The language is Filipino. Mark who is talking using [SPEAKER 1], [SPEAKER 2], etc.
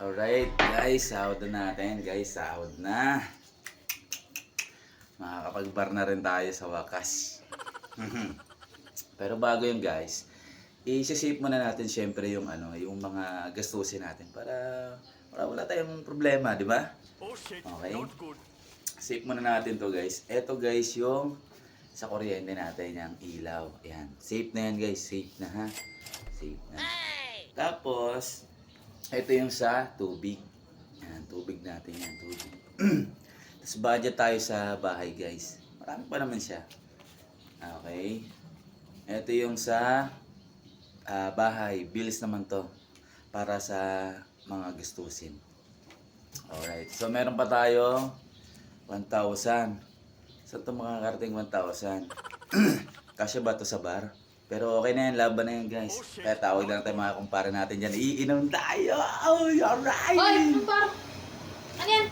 [SPEAKER 1] Alright guys, sahod na natin guys, sahod na. Makakapag-bar na rin tayo sa wakas. Pero bago yun guys, i-save muna natin syempre yung yung mga gastusin natin para wala tayong problema, di ba? Okay? Save muna natin to guys. Ito guys yung sa kuryente natin, yung ilaw. Ayan. Safe na yan guys, safe na ha. Safe na. Tapos, ito yung sa tubig. Ayan, tubig natin yan, tubig. Tapos budget tayo sa bahay guys. Marami pa naman siya. Okay. Ito yung sa bahay. Bills naman to. Para sa mga gastusin. Alright. So meron pa tayo 1,000. So ito makakarating 1,000. Kasya ba to sa bar? Pero okay na yan, laban na yan guys. Kaya tawag lang tayo mga kumpare natin dyan. Iinom tayo! Oh, alright!
[SPEAKER 2] Hoy! Ano yan?